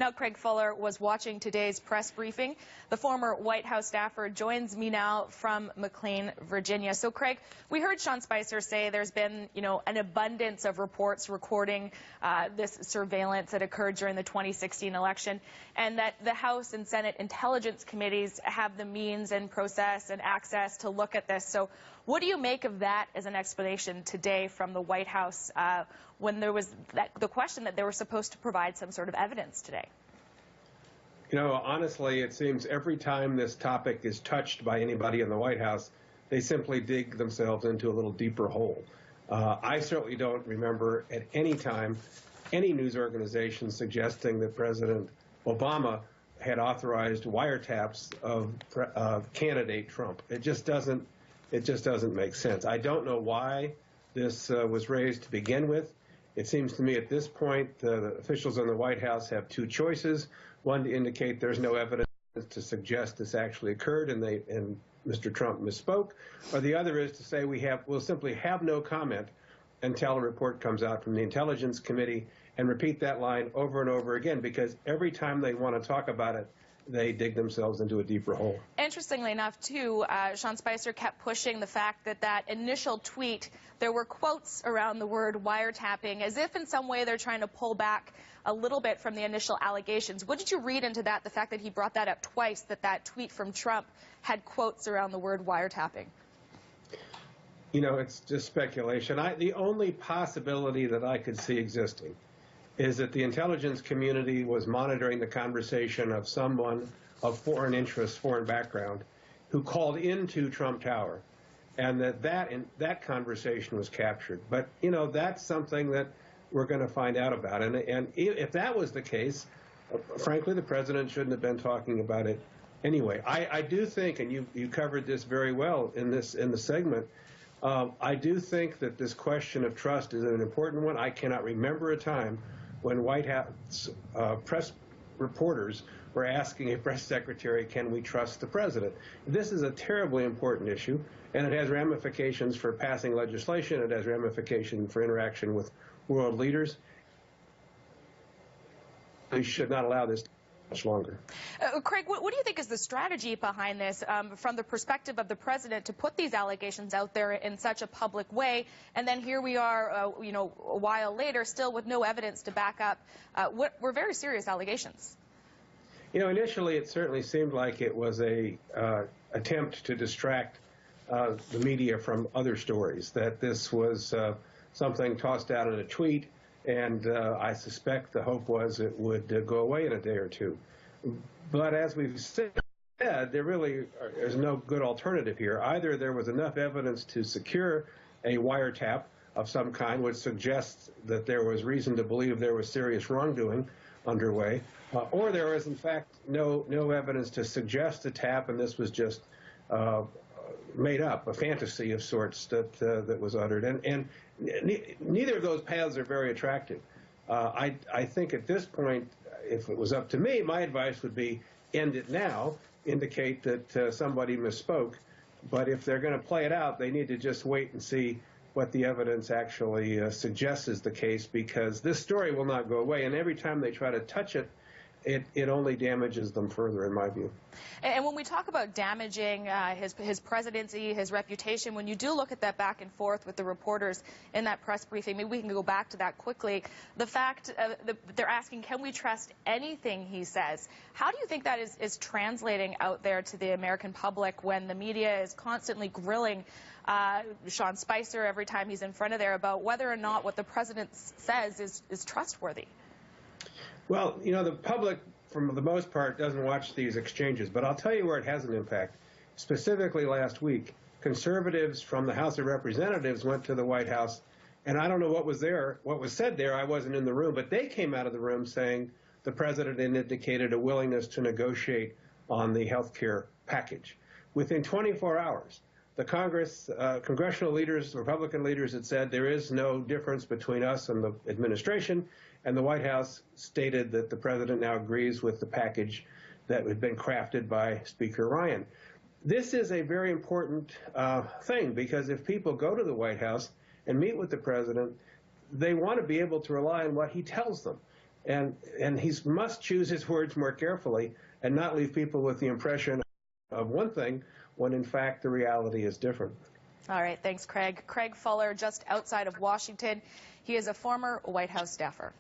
Now, Craig Fuller was watching today's press briefing. The former White House staffer joins me now from McLean, Virginia. So, Craig, we heard Sean Spicer say there's been, an abundance of reports recording this surveillance that occurred during the 2016 election, and that the House and Senate Intelligence Committees have the means and process and access to look at this. So, what do you make of that as an explanation today from the White House when there was the question that they were supposed to provide some sort of evidence today? Honestly, it seems every time this topic is touched by anybody in the White House, they simply dig themselves into a little deeper hole. I certainly don't remember at any time any news organization suggesting that President Obama had authorized wiretaps of candidate Trump. It just doesn't make sense. I don't know why this was raised to begin with. It seems to me at this point the officials in the White House have two choices. One, to indicate there's no evidence to suggest this actually occurred and Mr. Trump misspoke, or the other is to say we'll simply have no comment until a report comes out from the Intelligence Committee, and repeat that line over and over again, because every time they want to talk about it, they dig themselves into a deeper hole. Interestingly enough, too, Sean Spicer kept pushing the fact that initial tweet, there were quotes around the word wiretapping, as if in some way they're trying to pull back a little bit from the initial allegations. What did you read into that, the fact that he brought that up twice, that tweet from Trump had quotes around the word wiretapping? It's just speculation. The only possibility that I could see existing is that the intelligence community was monitoring the conversation of someone of foreign interest, foreign background, who called into Trump Tower, and that conversation was captured. But, that's something that we're going to find out about. And if that was the case, frankly, the president shouldn't have been talking about it anyway. I do think, and you covered this very well in the segment, I do think that this question of trust is an important one. I cannot remember a time when White House press reporters were asking a press secretary, can we trust the president? This is a terribly important issue, and it has ramifications for passing legislation. It has ramifications for interaction with world leaders. We should not allow this much longer. Craig, what do you think is the strategy behind this from the perspective of the president to put these allegations out there in such a public way, and then here we are, a while later, still with no evidence to back up what were very serious allegations? Initially it certainly seemed like it was a attempt to distract the media from other stories, that this was something tossed out in a tweet, and I suspect the hope was it would go away in a day or two. But as we've said, there really is no good alternative here. Either there was enough evidence to secure a wiretap of some kind, which suggests that there was reason to believe there was serious wrongdoing underway, or there was in fact no evidence to suggest a tap, and this was just made up, a fantasy of sorts that was uttered. And neither of those paths are very attractive. I think at this point, if it was up to me, my advice would be end it now, indicate that somebody misspoke. But if they're going to play it out, they need to just wait and see what the evidence actually suggests is the case, because this story will not go away. And every time they try to touch it, it only damages them further, in my view. And when we talk about damaging his presidency, his reputation, when you do look at that back and forth with the reporters in that press briefing, maybe we can go back to that quickly. The fact that they're asking, can we trust anything he says? How do you think that is translating out there to the American public when the media is constantly grilling Sean Spicer every time he's in front of there about whether or not what the president says is trustworthy? Well, the public, for the most part, doesn't watch these exchanges. But I'll tell you where it has an impact. Specifically last week, conservatives from the House of Representatives went to the White House, and I don't know what was said there. I wasn't in the room, but they came out of the room saying the president indicated a willingness to negotiate on the health care package. Within 24 hours, the congressional leaders, Republican leaders, had said there is no difference between us and the administration, and the White House stated that the president now agrees with the package that had been crafted by Speaker Ryan. This is a very important thing, because if people go to the White House and meet with the president, they want to be able to rely on what he tells them. And he must choose his words more carefully and not leave people with the impression of one thing when in fact the reality is different. All right, thanks, Craig. Craig Fuller, just outside of Washington. He is a former White House staffer.